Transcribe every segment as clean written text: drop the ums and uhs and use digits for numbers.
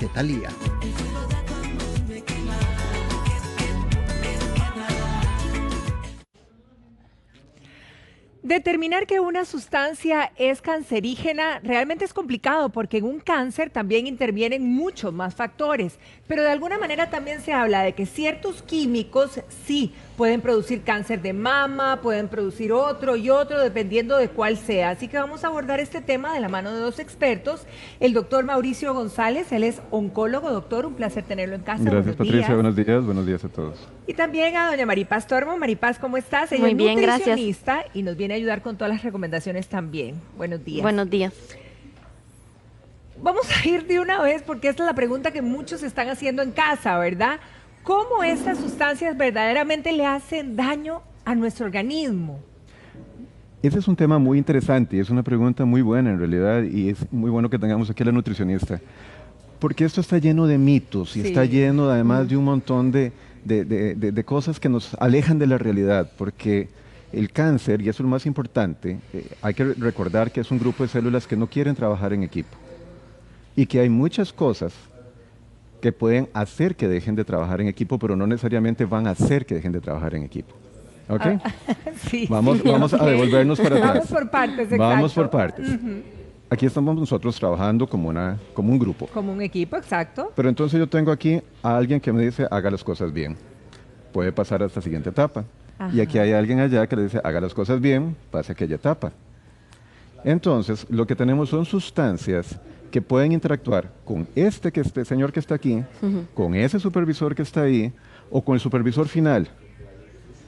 de Thalía. Determinar que una sustancia es cancerígena realmente es complicado porque en un cáncer también intervienen muchos más factores, pero de alguna manera también se habla de que ciertos químicos sí pueden producir cáncer de mama, pueden producir otro y otro dependiendo de cuál sea. Así que vamos a abordar este tema de la mano de dos expertos, el doctor Mauricio González, él es oncólogo. Doctor, un placer tenerlo en casa. Gracias, Patricia, buenos días a todos. Y también a doña Maripaz Tormo. Maripaz, ¿cómo estás? Ella Muy es bien, nutricionista gracias. y nos viene a ayudar con todas las recomendaciones también. Buenos días. Buenos días. Vamos a ir de una vez porque esta es la pregunta que muchos están haciendo en casa, ¿verdad? ¿Cómo estas sustancias verdaderamente le hacen daño a nuestro organismo? Ese es un tema muy interesante y es una pregunta muy buena en realidad, y es muy bueno que tengamos aquí a la nutricionista, porque esto está lleno de mitos y está lleno además de un montón de cosas que nos alejan de la realidad, porque el cáncer, y eso es lo más importante, hay que recordar que es un grupo de células que no quieren trabajar en equipo y que hay muchas cosas que pueden hacer que dejen de trabajar en equipo, pero no necesariamente van a hacer que dejen de trabajar en equipo. ¿Ok? Sí. Vamos a devolvernos para atrás. Vamos por partes, exacto. Vamos por partes. Aquí estamos nosotros trabajando como un grupo. Como un equipo, exacto. Pero entonces yo tengo aquí a alguien que me dice, haga las cosas bien. Puede pasar a esta siguiente etapa. Ajá. Y aquí hay alguien allá que le dice, haga las cosas bien, pase a aquella etapa. Entonces, lo que tenemos son sustancias que pueden interactuar con este señor que está aquí, con ese supervisor que está ahí, o con el supervisor final.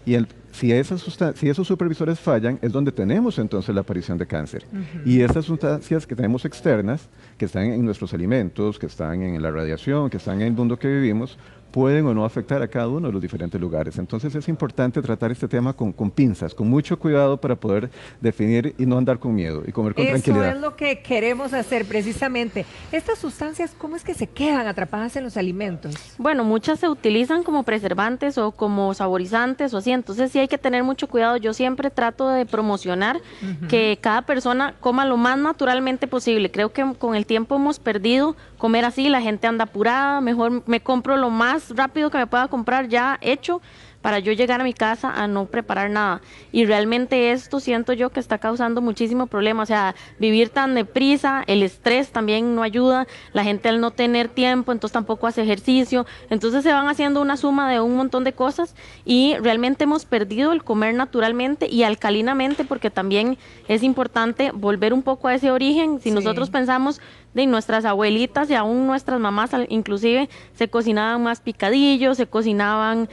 Y si esos supervisores fallan, es donde tenemos entonces la aparición de cáncer. Y estas sustancias que tenemos externas, que están en nuestros alimentos, que están en la radiación, que están en el mundo que vivimos, pueden o no afectar a cada uno de los diferentes lugares. Entonces es importante tratar este tema con pinzas, con mucho cuidado para poder definir y no andar con miedo y comer con tranquilidad. Eso es lo que queremos hacer precisamente. Estas sustancias, ¿cómo es que se quedan atrapadas en los alimentos? Bueno, muchas se utilizan como preservantes o como saborizantes o así, entonces sí hay que tener mucho cuidado. Yo siempre trato de promocionar que cada persona coma lo más naturalmente posible. Creo que con el tiempo hemos perdido comer así, la gente anda apurada, mejor me compro lo más rápido que me pueda comprar ya hecho para yo llegar a mi casa a no preparar nada. Y realmente esto siento yo que está causando muchísimo problema. O sea, vivir tan deprisa, el estrés también no ayuda, la gente al no tener tiempo, entonces tampoco hace ejercicio. Entonces se van haciendo una suma de un montón de cosas y realmente hemos perdido el comer naturalmente y alcalinamente, porque también es importante volver un poco a ese origen. Si nosotros pensamos de nuestras abuelitas y aún nuestras mamás inclusive se cocinaban más picadillos, se cocinaban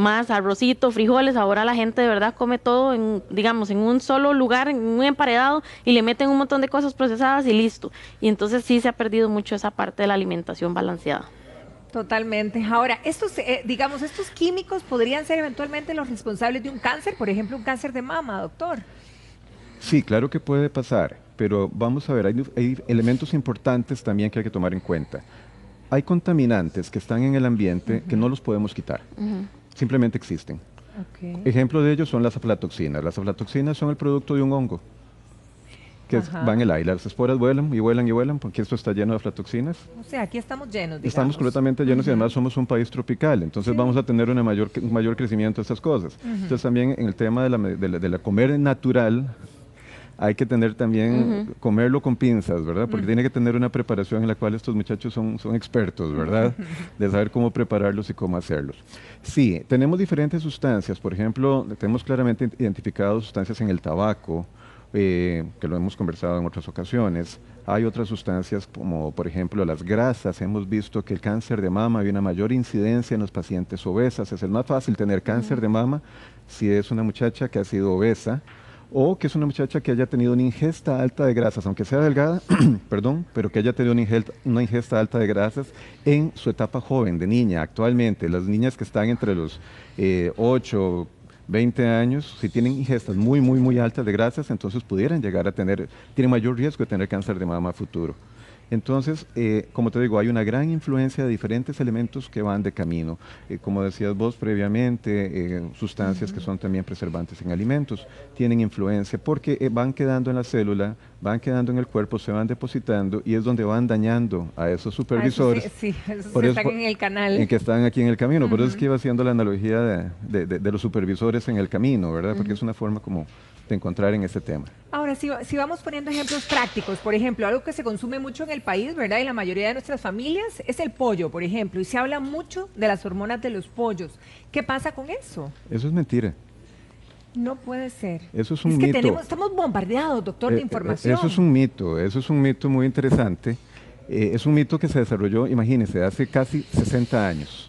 más arrocito, frijoles. Ahora la gente de verdad come todo digamos, en un solo lugar, en un emparedado, y le meten un montón de cosas procesadas y listo. Y entonces sí se ha perdido mucho esa parte de la alimentación balanceada. Totalmente. Ahora, estos químicos podrían ser eventualmente los responsables de un cáncer, por ejemplo, un cáncer de mama, doctor. Sí, claro que puede pasar, pero vamos a ver, hay elementos importantes también que hay que tomar en cuenta. Hay contaminantes que están en el ambiente que no los podemos quitar, simplemente existen. Ejemplo de ellos son las aflatoxinas. Las aflatoxinas son el producto de un hongo que va en el aire. Las esporas vuelan y vuelan y vuelan porque esto está lleno de aflatoxinas. O sea, aquí estamos llenos, digamos. Estamos completamente llenos y además somos un país tropical, entonces vamos a tener un mayor crecimiento de estas cosas. Entonces también en el tema de la comer natural, hay que tener también, comerlo con pinzas, ¿verdad? Porque tiene que tener una preparación en la cual estos muchachos son expertos, ¿verdad? De saber cómo prepararlos y cómo hacerlos. Sí, tenemos diferentes sustancias. Por ejemplo, tenemos claramente identificado sustancias en el tabaco, que lo hemos conversado en otras ocasiones. Hay otras sustancias como, por ejemplo, las grasas. Hemos visto que el cáncer de mama hay una mayor incidencia en los pacientes obesas. Es el más fácil tener cáncer de mama si es una muchacha que ha sido obesa, o que es una muchacha que haya tenido una ingesta alta de grasas, aunque sea delgada, perdón, pero que haya tenido una ingesta alta de grasas en su etapa joven, de niña. Actualmente, las niñas que están entre los 8, 20 años, si tienen ingestas muy altas de grasas, entonces pudieran llegar a tienen mayor riesgo de tener cáncer de mama a futuro. Entonces, como te digo, hay una gran influencia de diferentes elementos que van de camino. Como decías vos previamente, sustancias que son también preservantes en alimentos tienen influencia porque van quedando en la célula, van quedando en el cuerpo, se van depositando y es donde van dañando a esos supervisores. Sí, esos Por que eso, están en el canal. en que están aquí en el camino. Por eso es que iba haciendo la analogía de los supervisores en el camino, ¿verdad? Porque es una forma como de encontrar en este tema. Ahora, si vamos poniendo ejemplos prácticos, por ejemplo, algo que se consume mucho en el país, ¿verdad? Y la mayoría de nuestras familias es el pollo, por ejemplo, y se habla mucho de las hormonas de los pollos. ¿Qué pasa con eso? Eso es mentira. No puede ser. Eso es un Es que mito. estamos bombardeados, doctor, de información. Eso es un mito muy interesante. Es un mito que se desarrolló, imagínense, hace casi 60 años.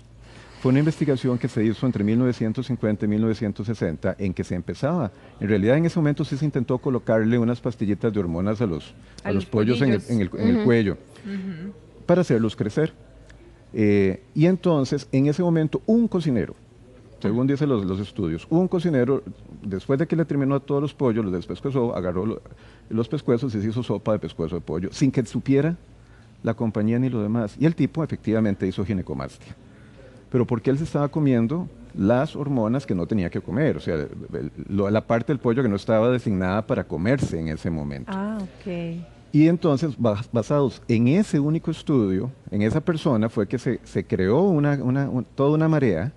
Fue una investigación que se hizo entre 1950 y 1960 en que se empezaba. En realidad en ese momento sí se intentó colocarle unas pastillitas de hormonas a los pollos en el cuello para hacerlos crecer. Y entonces en ese momento un cocinero, según dicen los estudios, un cocinero, después de que le terminó a todos los pollos, los despescuezó, agarró los pescuezos y se hizo sopa de pescuezo de pollo, sin que supiera la compañía ni lo demás. Y el tipo efectivamente hizo ginecomastia. Pero porque él se estaba comiendo las hormonas que no tenía que comer, o sea, la parte del pollo que no estaba designada para comerse en ese momento. Ah, ok. Y entonces, basados en ese único estudio, en esa persona fue que se creó toda una marea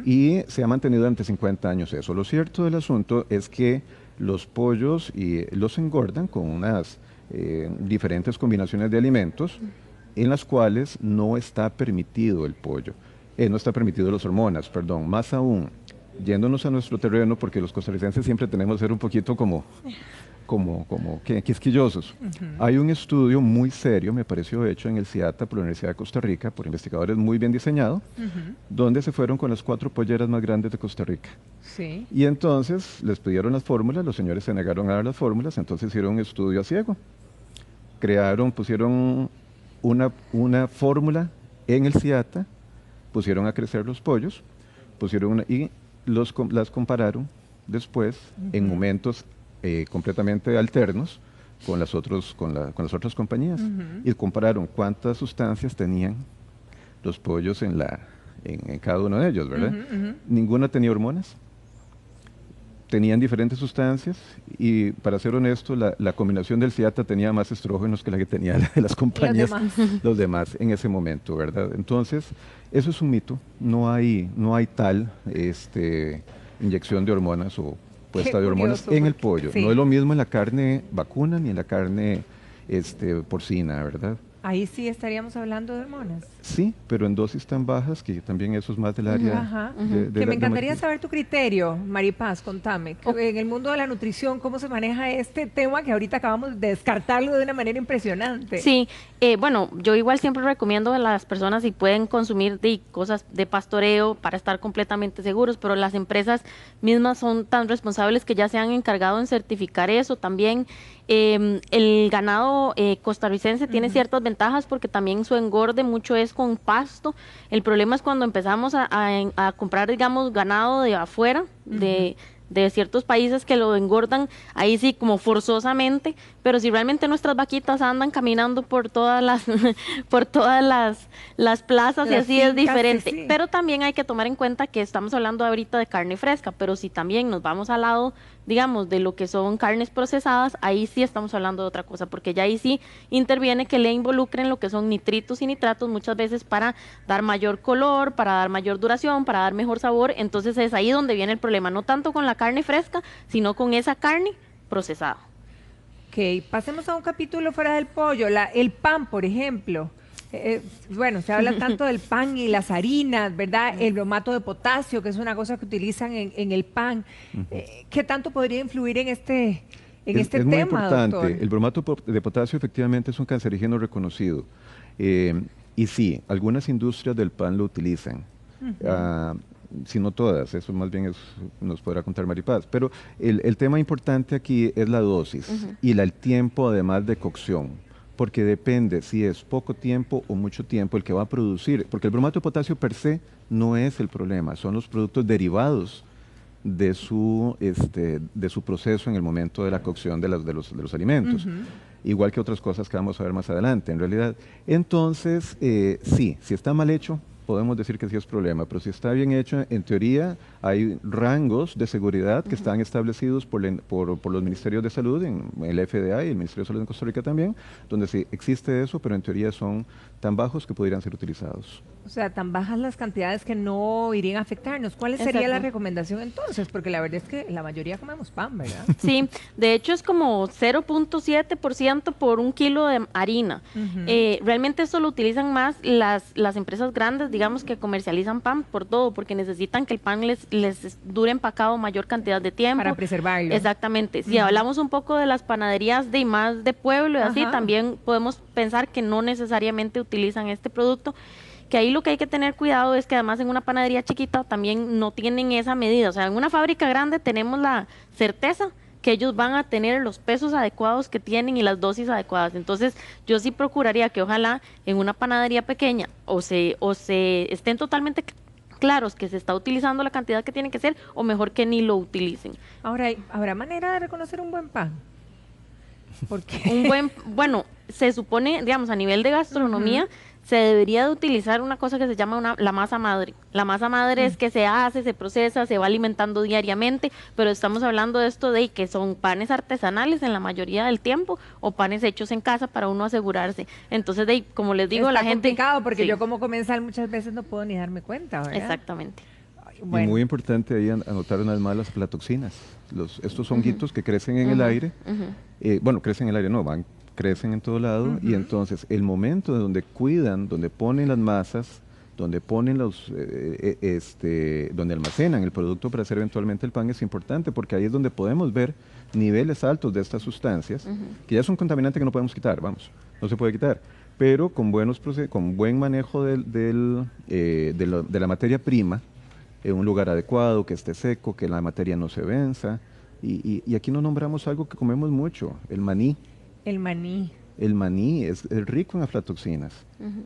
y se ha mantenido durante 50 años eso. Lo cierto del asunto es que los pollos los engordan con unas diferentes combinaciones de alimentos en las cuales no está permitido el pollo. No está permitido las hormonas, perdón. Más aún, yéndonos a nuestro terreno, porque los costarricenses siempre tenemos que ser un poquito como quisquillosos. Hay un estudio muy serio, me pareció hecho en el CIATA por la Universidad de Costa Rica, por investigadores muy bien diseñado, donde se fueron con las 4 polleras más grandes de Costa Rica. Sí. Y entonces les pidieron las fórmulas, los señores se negaron a dar las fórmulas, entonces hicieron un estudio a ciego. Pusieron una fórmula en el CIATA, pusieron a crecer los pollos, las compararon después en momentos completamente alternos con las otras compañías y compararon cuántas sustancias tenían los pollos en cada uno de ellos, ¿verdad? Ninguna tenía hormonas, tenían diferentes sustancias y, para ser honesto, la combinación del CIATA tenía más estrógenos que la que tenía de las compañías, los demás en ese momento, ¿verdad? Entonces, eso es un mito, no hay tal inyección de hormonas o puesta de hormonas en el pollo. Sí. No es lo mismo en la carne vacuna ni en la carne porcina, ¿verdad? Ahí sí estaríamos hablando de hormonas. Sí, pero en dosis tan bajas que también eso es más del área. Que me encantaría saber tu criterio, Maripaz, contame. En el mundo de la nutrición, ¿cómo se maneja este tema que ahorita acabamos de descartarlo de una manera impresionante? Sí, bueno, yo igual siempre recomiendo a las personas si pueden consumir cosas de pastoreo para estar completamente seguros, pero las empresas mismas son tan responsables que ya se han encargado en certificar eso también. El ganado costarricense tiene ciertas ventajas porque también su engorde mucho es con pasto. El problema es cuando empezamos a comprar, digamos, ganado de afuera, de ciertos países que lo engordan, ahí sí como forzosamente, pero si realmente nuestras vaquitas andan caminando por todas las las plazas y así es diferente. Sí. Pero también hay que tomar en cuenta que estamos hablando ahorita de carne fresca, pero si también nos vamos al lado, digamos, de lo que son carnes procesadas, ahí sí estamos hablando de otra cosa, porque ya ahí sí interviene que le involucren lo que son nitritos y nitratos muchas veces para dar mayor color, para dar mayor duración, para dar mejor sabor. Entonces es ahí donde viene el problema, no tanto con la carne fresca, sino con esa carne procesada. Ok, pasemos a un capítulo fuera del pollo, el pan, por ejemplo. Bueno, se habla tanto del pan y las harinas, ¿verdad? El bromato de potasio, que es una cosa que utilizan en el pan. ¿Qué tanto podría influir en este tema, muy importante. Doctor? El bromato de potasio efectivamente es un cancerígeno reconocido. Y sí, algunas industrias del pan lo utilizan. Si no todas, eso más bien nos podrá contar Maripaz. Pero el tema importante aquí es la dosis y el tiempo además de cocción. Porque depende si es poco tiempo o mucho tiempo el que va a producir, porque el bromato de potasio per se no es el problema, son los productos derivados de su proceso en el momento de la cocción de los alimentos. Igual que otras cosas que vamos a ver más adelante, en realidad. Entonces, sí, si está mal hecho, podemos decir que sí es problema, pero si está bien hecho, en teoría hay rangos de seguridad que están establecidos por los Ministerios de Salud, en el FDA y el Ministerio de Salud en Costa Rica también, donde sí existe eso, pero en teoría son tan bajos que podrían ser utilizados. O sea, tan bajas las cantidades que no irían a afectarnos. ¿Cuál sería la recomendación entonces? Porque la verdad es que la mayoría comemos pan, ¿verdad? Sí, de hecho es como 0.7% por un kilo de harina. Realmente esto lo utilizan más las empresas grandes, digamos, que comercializan pan por todo, porque necesitan que el pan les dure empacado mayor cantidad de tiempo. Para preservarlo. Exactamente. Si hablamos un poco de las panaderías de más de pueblo y así, también podemos pensar que no necesariamente utilizan este producto, que ahí lo que hay que tener cuidado es que además en una panadería chiquita también no tienen esa medida. O sea, en una fábrica grande tenemos la certeza que ellos van a tener los pesos adecuados que tienen y las dosis adecuadas. Entonces, yo sí procuraría que ojalá en una panadería pequeña o se estén totalmente claros que se está utilizando la cantidad que tiene que ser, o mejor que ni lo utilicen. Ahora, ¿habrá manera de reconocer un buen pan? Porque bueno, se supone, digamos, a nivel de gastronomía, se debería de utilizar una cosa que se llama la masa madre. La masa madre es que se hace, se procesa, se va alimentando diariamente, pero estamos hablando de esto de que son panes artesanales en la mayoría del tiempo o panes hechos en casa para uno asegurarse. Entonces, como les digo, la gente... Es complicado porque yo como comensal muchas veces no puedo ni darme cuenta, ¿verdad? Exactamente. Bueno. Y muy importante ahí anotar una vez más las aflatoxinas. Estos honguitos que crecen en el aire, bueno, crecen en el aire, no, crecen en todo lado, y entonces el momento de donde cuidan, donde ponen las masas, donde ponen donde almacenan el producto para hacer eventualmente el pan es importante, porque ahí es donde podemos ver niveles altos de estas sustancias, que ya es un contaminante que no podemos quitar, vamos, no se puede quitar, pero con buen manejo de la materia prima, en un lugar adecuado, que esté seco, que la materia no se venza, y aquí no nombramos algo que comemos mucho, el maní. El maní. El maní es rico en aflatoxinas.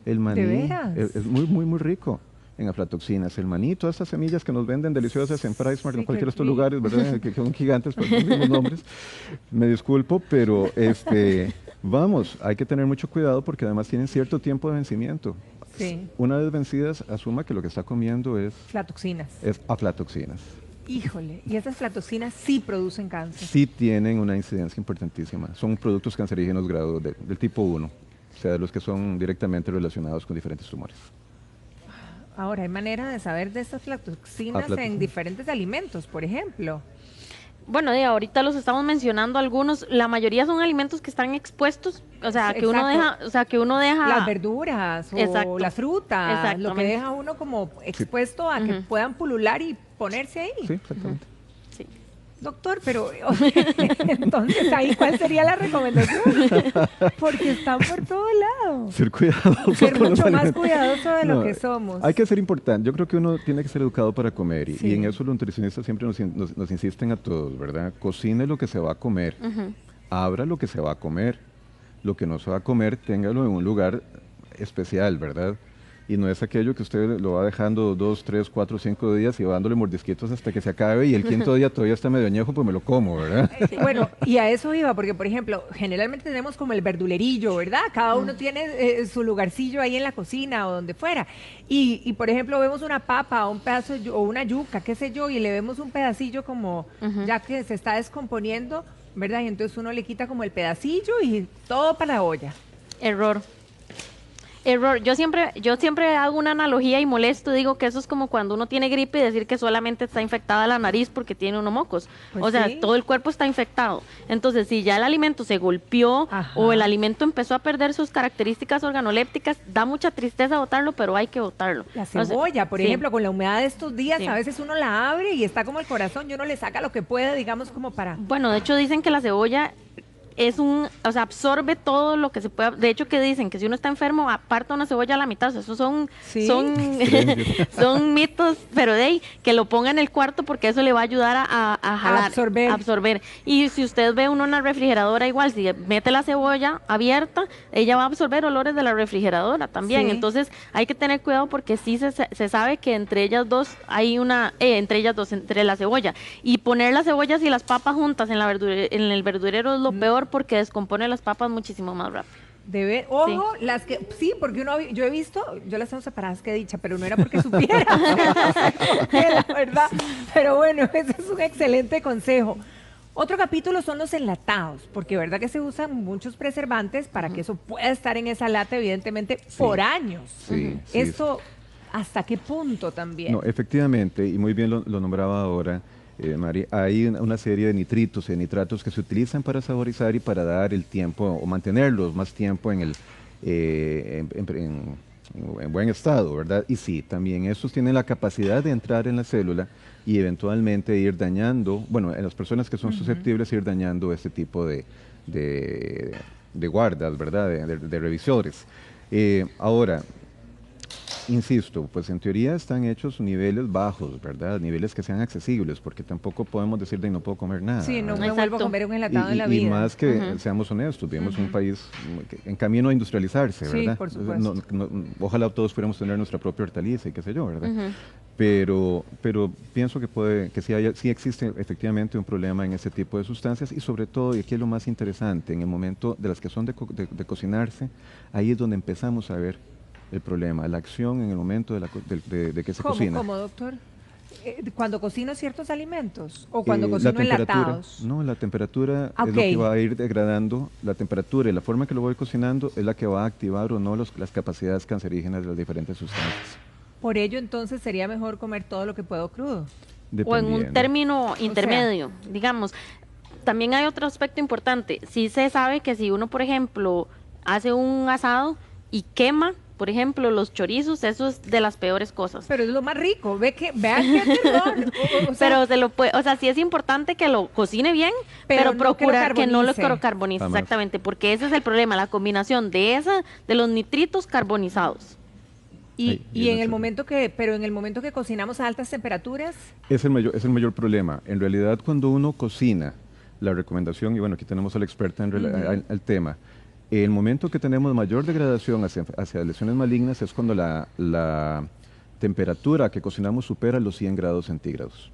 El maní ¿De veras? Es muy, muy, muy rico en aflatoxinas. El maní, todas estas semillas que nos venden deliciosas en PriceMart, en cualquiera de estos lugares, ¿verdad? Que son gigantes, por los mismos nombres. Me disculpo, pero vamos, hay que tener mucho cuidado porque además tienen cierto tiempo de vencimiento. Sí. Una vez vencidas, asuma que lo que está comiendo es... Aflatoxinas. Es aflatoxinas. Híjole, y esas aflatoxinas sí producen cáncer. Sí tienen una incidencia importantísima. Son productos cancerígenos grados del tipo 1, o sea, de los que son directamente relacionados con diferentes tumores. Ahora, ¿hay manera de saber de estas aflatoxinas en diferentes alimentos, por ejemplo? Bueno, ahorita los estamos mencionando algunos, la mayoría son alimentos que están expuestos, o sea, que uno deja las verduras o las frutas, lo que deja uno como expuesto a que puedan pulular y ponerse ahí. Sí, exactamente. Sí. Doctor, pero entonces ahí ¿cuál sería la recomendación? Porque están por todo lado. Ser cuidadoso. Ser mucho más cuidadoso de lo que somos. Hay que ser importante. Yo creo que uno tiene que ser educado para comer y en eso los nutricionistas siempre nos insisten a todos, ¿verdad? Cocine lo que se va a comer. Abra lo que se va a comer. Lo que no se va a comer, téngalo en un lugar especial, ¿verdad? Y no es aquello que usted lo va dejando 2, 3, 4, 5 días y va dándole mordisquitos hasta que se acabe y el quinto día todavía está medio añejo, pues me lo como, ¿verdad? Bueno, y a eso iba, porque por ejemplo, generalmente tenemos como el verdulerillo, ¿verdad? Cada uno tiene su lugarcillo ahí en la cocina o donde fuera. Y por ejemplo, vemos una papa o un pedazo o una yuca, qué sé yo, y le vemos un pedacillo como ya que se está descomponiendo, ¿verdad? Y entonces uno le quita como el pedacillo y todo para la olla. Error. Yo siempre hago una analogía y molesto, digo que eso es como cuando uno tiene gripe y decir que solamente está infectada la nariz porque tiene unos mocos. Pues o sea, todo el cuerpo está infectado. Entonces, si ya el alimento se golpeó o el alimento empezó a perder sus características organolépticas, da mucha tristeza botarlo, pero hay que botarlo. La cebolla, por ejemplo, con la humedad de estos días, a veces uno la abre y está como el corazón, y uno le saca lo que puede, digamos, como para... Bueno, de hecho dicen que la cebolla o sea, absorbe todo lo que se pueda. De hecho, que dicen que si uno está enfermo, aparta una cebolla a la mitad. O sea, esos ¿Sí? son mitos, pero de ahí, que lo ponga en el cuarto porque eso le va a ayudar a jalar, absorber. Y si usted ve uno en la refrigeradora, igual, si mete la cebolla abierta, ella va a absorber olores de la refrigeradora también. Sí. Entonces, hay que tener cuidado porque sí se sabe que entre ellas dos hay entre la cebolla. Y poner las cebollas y las papas juntas en el verdurero es lo peor porque descompone las papas muchísimo más rápido. Ojo, sí, porque yo he visto, yo las tengo separadas, que dicha, pero no era porque supiera, la verdad. Pero bueno, ese es un excelente consejo. Otro capítulo son los enlatados, porque verdad que se usan muchos preservantes para que eso pueda estar en esa lata, evidentemente, por años. Sí, Esto, ¿hasta qué punto también? No, efectivamente, y muy bien lo nombraba ahora, Mari, hay una serie de nitritos y de nitratos que se utilizan para saborizar y para dar el tiempo o mantenerlos más tiempo en buen estado, ¿verdad? Y sí, también estos tienen la capacidad de entrar en la célula y eventualmente ir dañando, bueno, en las personas que son susceptibles, ir dañando este tipo de guardas, ¿verdad? De revisores. Ahora, insisto, pues en teoría están hechos niveles bajos, ¿verdad? Niveles que sean accesibles, porque tampoco podemos decir de no puedo comer nada. Sí, no me Exacto. vuelvo a comer un enlatado en la vida. Y más que, seamos honestos, vivimos un país en camino a industrializarse, ¿verdad? Sí, por supuesto. Ojalá todos pudiéramos tener nuestra propia hortaliza y qué sé yo, ¿verdad? Pero pienso que sí existe efectivamente un problema en ese tipo de sustancias y sobre todo, y aquí es lo más interesante, en el momento de las que son de cocinarse, ahí es donde empezamos a ver el problema, la acción en el momento de que se cocina. ¿Cómo, doctor? ¿Cuando cocino ciertos alimentos o cuando La cocino temperatura, enlatados? no, la temperatura es lo que va a ir degradando. La temperatura y la forma que lo voy cocinando es la que va a activar o no las capacidades cancerígenas de las diferentes sustancias. Por ello, entonces, sería mejor comer todo lo que puedo crudo. O en un término intermedio, digamos. También hay otro aspecto importante. Sí se sabe que si uno, por ejemplo, hace un asado y quema, por ejemplo, los chorizos, eso es de las peores cosas. Pero es lo más rico, vean qué terror. Pero sí es importante que lo cocine bien, pero no procurar que no lo carbonice. carbonice, exactamente, porque ese es el problema, la combinación de los nitritos carbonizados. Y en el momento que cocinamos a altas temperaturas, es el mayor problema. En realidad, cuando uno cocina, la recomendación, y bueno, aquí tenemos a la experta al tema, el momento que tenemos mayor degradación hacia lesiones malignas es cuando la temperatura que cocinamos supera los 100 grados centígrados.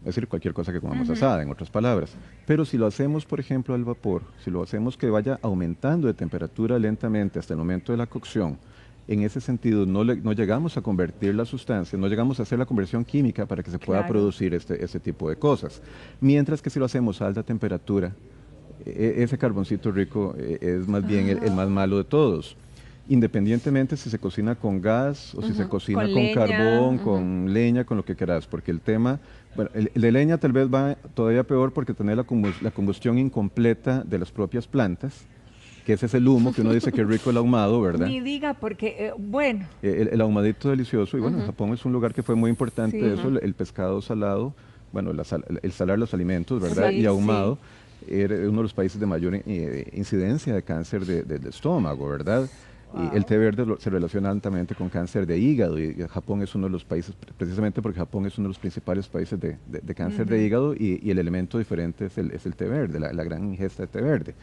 Es decir, cualquier cosa que comamos asada, en otras palabras. Pero si lo hacemos, por ejemplo, al vapor, si lo hacemos que vaya aumentando de temperatura lentamente hasta el momento de la cocción, en ese sentido no llegamos a convertir la sustancia, no llegamos a hacer la conversión química para que se pueda producir este tipo de cosas. Mientras que si lo hacemos a alta temperatura, ese carboncito rico es más bien el más malo de todos. Independientemente si se cocina con gas o si se cocina con carbón, con leña, con lo que quieras, porque el tema, bueno, el de leña tal vez va todavía peor porque tener la combustión incompleta de las propias plantas, que ese es el humo que uno dice que es rico el ahumado, ¿verdad? ni diga, porque, bueno. El ahumadito delicioso, y bueno, Japón es un lugar que fue muy importante eso, el pescado salado, bueno, el salar los alimentos, ¿verdad? Sí, y ahumado. Era uno de los países de mayor incidencia de cáncer del estómago, ¿verdad? Y el té verde se relaciona altamente con cáncer de hígado y Japón es uno de los países, precisamente porque Japón es uno de los principales países de cáncer de hígado y el elemento diferente es el té verde, la gran ingesta de té verde.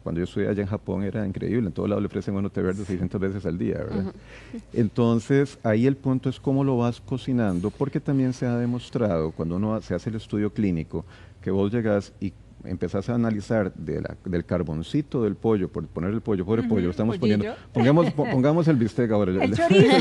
Cuando yo estuve allá en Japón era increíble, en todo lado le ofrecen uno té verde 600 veces al día, ¿verdad? Entonces, ahí el punto es cómo lo vas cocinando, porque también se ha demostrado, cuando uno se hace el estudio clínico, que vos llegás y empezás a analizar del carboncito del pollo, por poner el pollo, pobre pollo, lo estamos poniendo, pongamos el bistec ahora. El chorizo.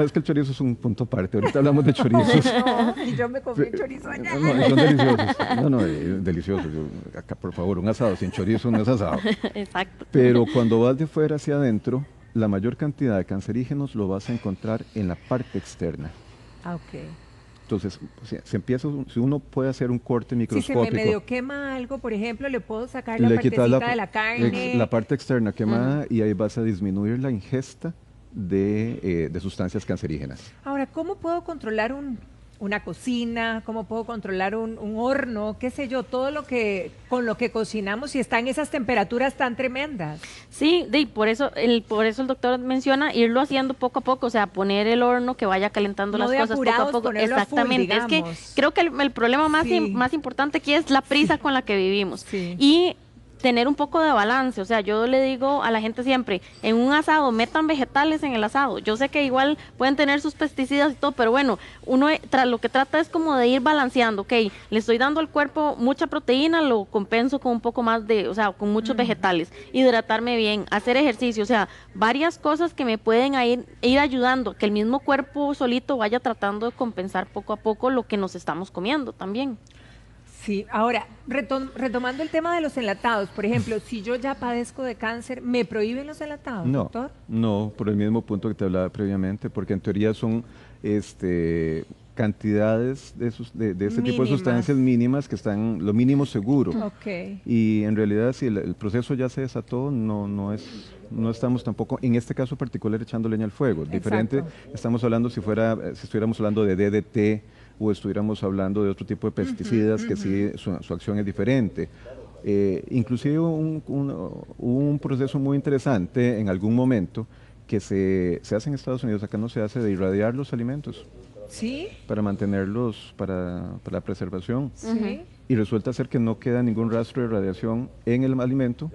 Es que el chorizo es un punto aparte, ahorita hablamos de chorizos. No, y yo me comí el chorizo allá. No, son deliciosos. No, deliciosos. Acá, por favor, un asado sin chorizo no es asado. Exacto. Pero cuando vas de fuera hacia adentro, la mayor cantidad de cancerígenos lo vas a encontrar en la parte externa. Ok. Entonces, si uno puede hacer un corte microscópico. Si se me medio quema algo, por ejemplo, le puedo sacar la partecita de la carne. La parte externa quemada y ahí vas a disminuir la ingesta de sustancias cancerígenas. Ahora, ¿cómo puedo controlar una cocina, cómo puedo controlar un horno, qué sé yo, todo lo que con lo que cocinamos y está en esas temperaturas tan tremendas. Sí, por eso el doctor menciona irlo haciendo poco a poco, o sea, poner el horno que vaya calentando No las de cosas poco a apurados, poco. ponerlo a full, Exactamente, es que digamos. creo que el problema más, Sí. más importante aquí es la prisa con la que vivimos. Sí. Y tener un poco de balance, o sea, yo le digo a la gente siempre, en un asado, metan vegetales en el asado. Yo sé que igual pueden tener sus pesticidas y todo, pero bueno, uno lo que trata es como de ir balanceando, ok, le estoy dando al cuerpo mucha proteína, lo compenso con un poco más de, o sea, con muchos vegetales, hidratarme bien, hacer ejercicio, o sea, varias cosas que me pueden ir ayudando, que el mismo cuerpo solito vaya tratando de compensar poco a poco lo que nos estamos comiendo también. Sí, ahora, retomando el tema de los enlatados, por ejemplo, si yo ya padezco de cáncer, ¿me prohíben los enlatados, No, doctor? no, por el mismo punto que te hablaba previamente, porque en teoría son cantidades de este tipo de Mínimas. sustancias mínimas que están lo mínimo seguro. Ok. Y en realidad, si el proceso ya se desató, no estamos tampoco, en este caso particular, echando leña al fuego. Diferente, Exacto. estamos hablando si estuviéramos hablando de DDT o estuviéramos hablando de otro tipo de pesticidas que sí, su acción es diferente. Inclusive un proceso muy interesante en algún momento que se hace en Estados Unidos, acá no se hace, de irradiar los alimentos ¿Sí? para mantenerlos para la preservación. Sí. Y resulta ser que no queda ningún rastro de radiación en el alimento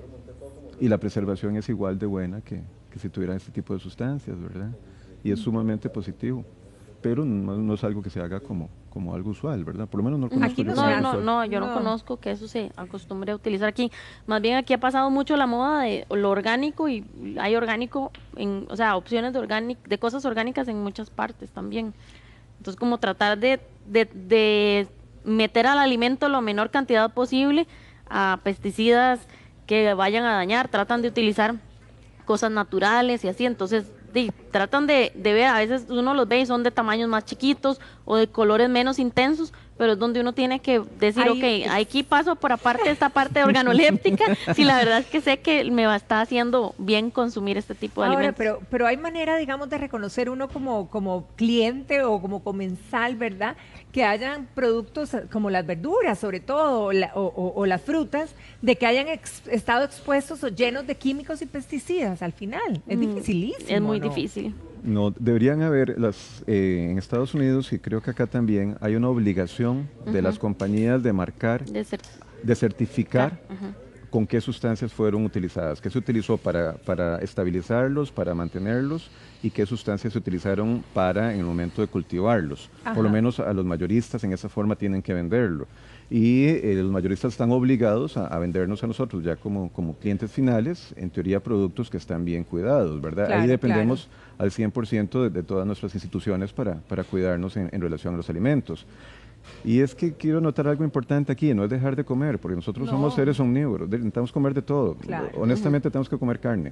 y la preservación es igual de buena que si tuvieran este tipo de sustancias, ¿verdad? Y es sumamente positivo, pero no es algo que se haga como algo usual, ¿verdad? Por lo menos no conozco Aquí yo no como se algo hace. usual. No, yo no No. conozco que eso se acostumbre a utilizar aquí. Más bien aquí ha pasado mucho la moda de lo orgánico y hay orgánico, o sea, opciones de cosas orgánicas en muchas partes también. Entonces, como tratar de meter al alimento la menor cantidad posible a pesticidas que vayan a dañar, tratan de utilizar cosas naturales y así, entonces tratan de ver, a veces uno los ve y son de tamaños más chiquitos o de colores menos intensos, pero es donde uno tiene que decir, Ahí- ok, aquí paso por aparte esta parte organoléptica, si la verdad es que sé que me va a estar haciendo bien consumir este tipo de Ahora, alimentos. pero hay manera, digamos, de reconocer uno como cliente o como comensal, ¿verdad? Que hayan productos como las verduras, sobre todo, o las frutas, de que hayan estado expuestos o llenos de químicos y pesticidas al final. Es dificilísimo. Es muy ¿no? difícil. No, deberían haber en Estados Unidos y creo que acá también hay una obligación de las compañías de marcar, De ser, de certificar Ujú. con qué sustancias fueron utilizadas, qué se utilizó para estabilizarlos, para mantenerlos y qué sustancias se utilizaron en el momento de cultivarlos. Ajá. Por lo menos a los mayoristas en esa forma tienen que venderlo. Y los mayoristas están obligados a vendernos a nosotros ya como clientes finales, en teoría productos que están bien cuidados, ¿verdad? Claro, Ahí dependemos al 100% de todas nuestras instituciones para cuidarnos en relación a los alimentos. Y es que quiero notar algo importante aquí, no es dejar de comer, porque nosotros somos No. seres omnívoros, necesitamos comer de todo. Claro. Honestamente tenemos que comer carne,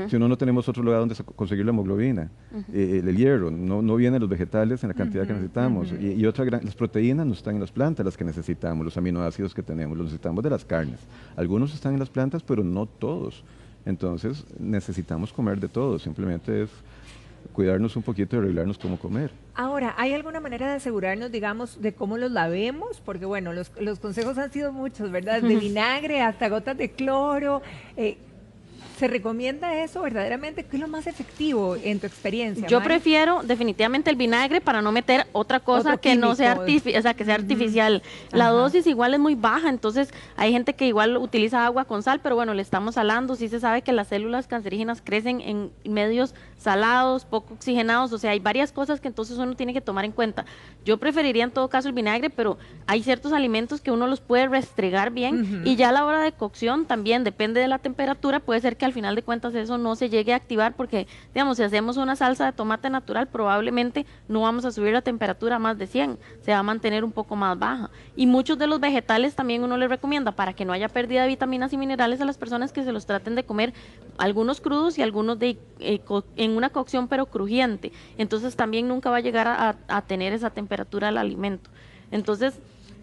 si no, no tenemos otro lugar donde conseguir la hemoglobina, el hierro, no vienen los vegetales en la cantidad que necesitamos. Y las proteínas no están en las plantas las que necesitamos, los aminoácidos que tenemos, los necesitamos de las carnes. Algunos están en las plantas, pero no todos. Entonces necesitamos comer de todo, simplemente es cuidarnos un poquito y arreglarnos cómo comer. Ahora, ¿hay alguna manera de asegurarnos, digamos, de cómo los lavemos? Porque, bueno, los consejos han sido muchos, ¿verdad? De vinagre hasta gotas de cloro. ¿Se recomienda eso verdaderamente? ¿Qué es lo más efectivo en tu experiencia, Yo Mari? prefiero definitivamente el vinagre para no meter otra cosa Otro que no sea químico. o sea, que sea artificial. La Ajá. dosis igual es muy baja, entonces hay gente que igual utiliza agua con sal, pero bueno, le estamos salando. Sí se sabe que las células cancerígenas crecen en medios salados, poco oxigenados, o sea, hay varias cosas que entonces uno tiene que tomar en cuenta. Yo preferiría en todo caso el vinagre, pero hay ciertos alimentos que uno los puede restregar bien y ya a la hora de cocción también depende de la temperatura, puede ser que al final de cuentas eso no se llegue a activar porque, digamos, si hacemos una salsa de tomate natural, probablemente no vamos a subir la temperatura a más de 100, se va a mantener un poco más baja. Y muchos de los vegetales también uno les recomienda para que no haya pérdida de vitaminas y minerales a las personas que se los traten de comer, algunos crudos y algunos en una cocción pero crujiente. Entonces también nunca va a llegar a tener esa temperatura al alimento. Entonces,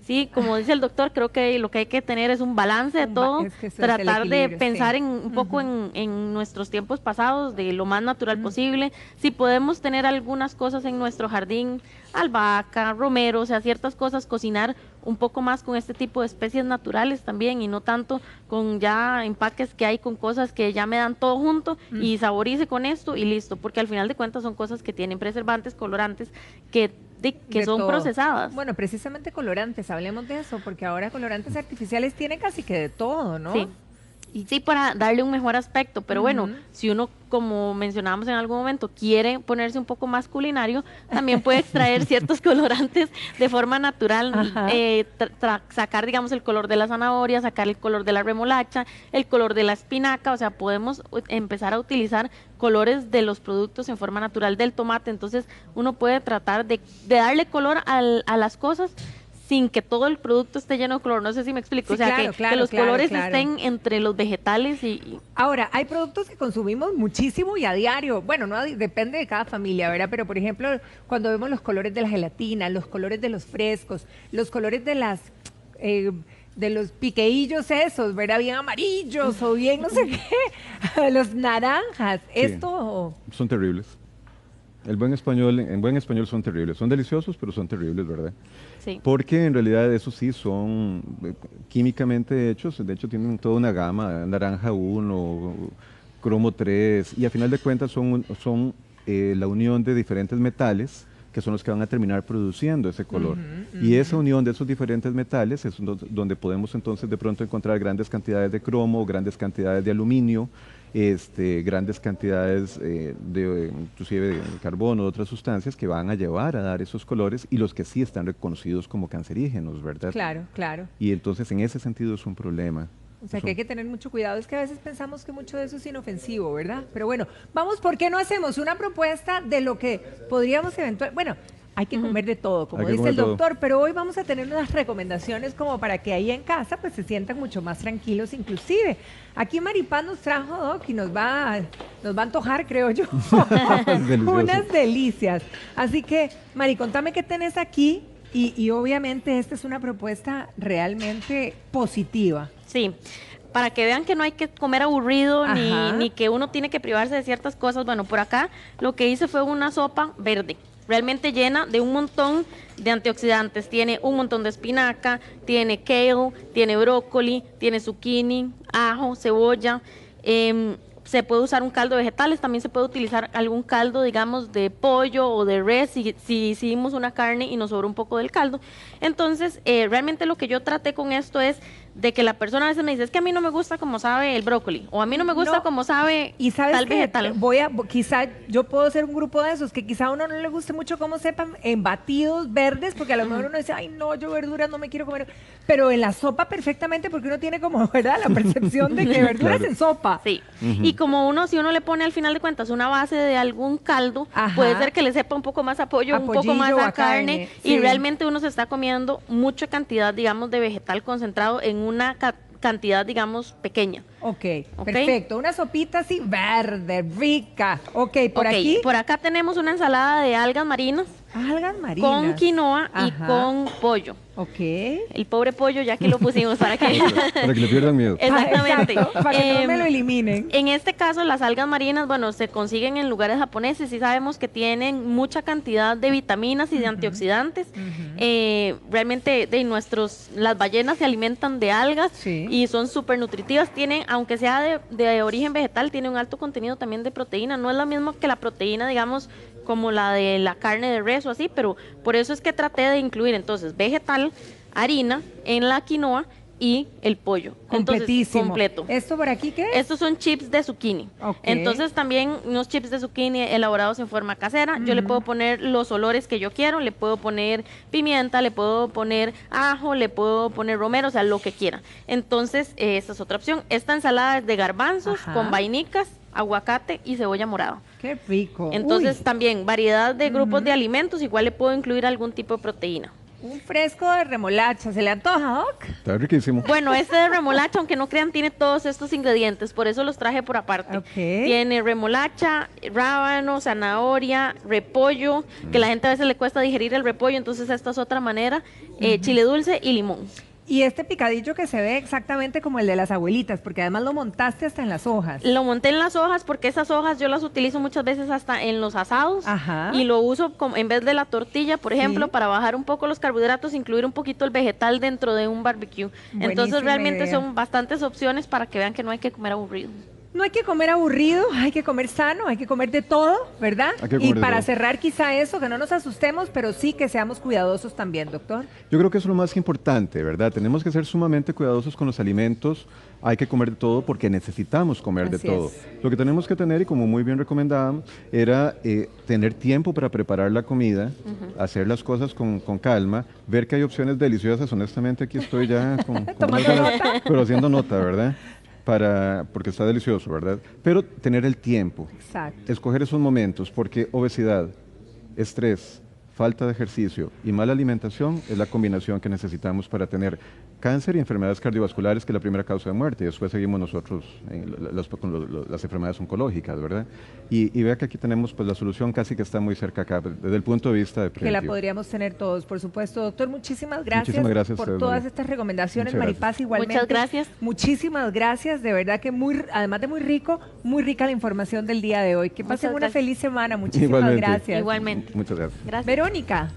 Sí, como dice el doctor, creo que lo que hay que tener es un balance de todo, es que eso es el tratar de equilibrio, pensar sí. en un poco en nuestros tiempos pasados, de lo más natural posible. Si podemos tener algunas cosas en nuestro jardín, albahaca, romero, o sea, ciertas cosas, cocinar un poco más con este tipo de especies naturales también y no tanto con ya empaques que hay con cosas que ya me dan todo junto y saborice con esto y listo, porque al final de cuentas son cosas que tienen preservantes, colorantes, que De son todo. procesadas. Bueno, precisamente colorantes, hablemos de eso, porque ahora colorantes artificiales tiene casi que de todo, ¿no? Sí. Y sí, para darle un mejor aspecto, pero bueno, si uno, como mencionábamos en algún momento, quiere ponerse un poco más culinario, también puede extraer ciertos colorantes de forma natural, Ajá. sacar, digamos, el color de la zanahoria, sacar el color de la remolacha, el color de la espinaca, o sea, podemos empezar a utilizar colores de los productos en forma natural del tomate, entonces uno puede tratar de darle color a las cosas sin que todo el producto esté lleno de color, no sé si me explico, Sí, o sea, claro, que los claro, colores claro. estén entre los vegetales y Ahora, hay productos que consumimos muchísimo y a diario. Bueno, no depende de cada familia, ¿verdad? Pero, por ejemplo, cuando vemos los colores de la gelatina, los colores de los frescos, los colores de las... de los piqueillos esos, ¿verdad? Bien amarillos o bien no sé qué, los naranjas, Sí. esto... Son terribles. En buen español son terribles. Son deliciosos, pero son terribles, ¿verdad? sí. Porque en realidad esos sí son químicamente hechos, de hecho tienen toda una gama, naranja 1, cromo 3, y a final de cuentas son la unión de diferentes metales que son los que van a terminar produciendo ese color. Y esa unión de esos diferentes metales es donde podemos entonces de pronto encontrar grandes cantidades de cromo, grandes cantidades de aluminio, grandes cantidades inclusive de carbono, de otras sustancias que van a llevar a dar esos colores y los que sí están reconocidos como cancerígenos, ¿verdad? Claro, claro. Y entonces en ese sentido es un problema. O sea que hay que tener mucho cuidado. Es que a veces pensamos que mucho de eso es inofensivo, ¿verdad? Pero bueno, vamos, ¿por qué no hacemos una propuesta de lo que podríamos eventualmente... Bueno, hay que comer de todo, como Hay que dice comer el todo. doctor, pero hoy vamos a tener unas recomendaciones como para que ahí en casa pues se sientan mucho más tranquilos inclusive. Aquí Maripaz nos trajo, Doc, y nos va a antojar, creo yo, Delicioso. unas delicias. Así que, Mari, contame qué tenés aquí y obviamente esta es una propuesta realmente positiva. Sí, para que vean que no hay que comer aburrido Ajá. ni que uno tiene que privarse de ciertas cosas. Bueno, por acá lo que hice fue una sopa verde, realmente llena de un montón de antioxidantes. Tiene un montón de espinaca, tiene kale, tiene brócoli, tiene zucchini, ajo, cebolla. Se puede usar un caldo de vegetales, también se puede utilizar algún caldo, digamos, de pollo o de res, si hicimos una carne y nos sobra un poco del caldo. Entonces, realmente lo que yo traté con esto es de que la persona a veces me dice, es que a mí no me gusta como sabe el brócoli, o a mí no me gusta No. como sabe Y sabes tal que vegetal. quizá yo puedo ser un grupo de esos que quizá a uno no le guste mucho cómo sepan en batidos verdes, porque a lo mejor uno dice, ay no, yo verduras no me quiero comer, pero en la sopa perfectamente, porque uno tiene como, ¿verdad? La percepción de que verduras Claro. en sopa. Sí, y como si uno le pone al final de cuentas una base de algún caldo, Ajá. puede ser que le sepa un poco más a pollo, A un poco pollillo más o a a carne, carne, y sí. realmente uno se está comiendo mucha cantidad, digamos, de vegetal concentrado en una cantidad, digamos, pequeña. Ok, Ok. perfecto. Una sopita así verde, rica. Ok, por Ok, aquí. por acá tenemos una ensalada de algas marinas Algas marinas. con quinoa y Ajá. con pollo. Ok. El pobre pollo, ya que lo pusimos para que... Para que le pierdan miedo. Exactamente. Exacto, para que no me lo Em, eliminen. En este caso, las algas marinas, bueno, se consiguen en lugares japoneses y sabemos que tienen mucha cantidad de vitaminas y de antioxidantes. Realmente las ballenas se alimentan de algas Sí. y son súper nutritivas. Tienen, aunque sea de origen vegetal, tiene un alto contenido también de proteína. No es lo mismo que la proteína, digamos, como la de la carne de res o así, pero por eso es que traté de incluir entonces vegetal, harina en la quinoa y el pollo. Entonces, Completísimo. completo. ¿Esto por aquí qué es? Estos son chips de zucchini. Ok. Entonces también unos chips de zucchini elaborados en forma casera. Yo le puedo poner los olores que yo quiero, le puedo poner pimienta, le puedo poner ajo, le puedo poner romero, o sea, lo que quiera. Entonces, esta es otra opción. Esta ensalada es de garbanzos Ajá. con vainicas, aguacate y cebolla morada. Qué rico. Entonces Uy. también variedad de grupos de alimentos, igual le puedo incluir algún tipo de proteína. Un fresco de remolacha, ¿se le antoja, Doc? Está riquísimo. Bueno, este de remolacha, aunque no crean, tiene todos estos ingredientes, por eso los traje por aparte. Ok. Tiene remolacha, rábano, zanahoria, repollo, que la gente a veces le cuesta digerir el repollo, entonces esta es otra manera, chile dulce y limón. Y este picadillo que se ve exactamente como el de las abuelitas, porque además lo montaste hasta en las hojas. Lo monté en las hojas porque esas hojas yo las utilizo muchas veces hasta en los asados. Ajá. Y lo uso como, en vez de la tortilla, por ejemplo, Sí. para bajar un poco los carbohidratos, incluir un poquito el vegetal dentro de un barbecue. Buenísima Entonces realmente idea. son bastantes opciones para que vean que no hay que comer aburrido. No hay que comer aburrido, hay que comer sano, hay que comer de todo, ¿verdad? Hay que Y comer de para todo. cerrar quizá eso, que no nos asustemos, pero sí que seamos cuidadosos también, doctor. Yo creo que eso es lo más importante, ¿verdad? Tenemos que ser sumamente cuidadosos con los alimentos. Hay que comer de todo porque necesitamos comer Así de todo. es. Lo que tenemos que tener, y como muy bien recomendábamos, era tener tiempo para preparar la comida, hacer las cosas con calma, ver que hay opciones deliciosas. Honestamente, aquí estoy ya con Tomando unas ganas, nota. pero haciendo nota, ¿verdad? Porque está delicioso, ¿verdad? Pero tener el tiempo, Exacto. escoger esos momentos, porque obesidad, estrés, falta de ejercicio y mala alimentación es la combinación que necesitamos para tener cáncer y enfermedades cardiovasculares, que es la primera causa de muerte. Y después seguimos nosotros con las enfermedades oncológicas, ¿verdad? Y vea que aquí tenemos pues la solución casi que está muy cerca acá, desde el punto de vista de Que la preventivo. podríamos tener todos, por supuesto. Doctor, muchísimas gracias, Muchísimas gracias a por ustedes, todas María. estas recomendaciones. Muchas gracias. Maripaz, igualmente. Muchas gracias. Muchísimas gracias, de verdad que además de muy rico, muy rica la información del día de hoy. Que pasen Muchas una gracias. feliz semana. Muchísimas Igualmente. gracias. Igualmente. Muchas gracias. Gracias. Verónica.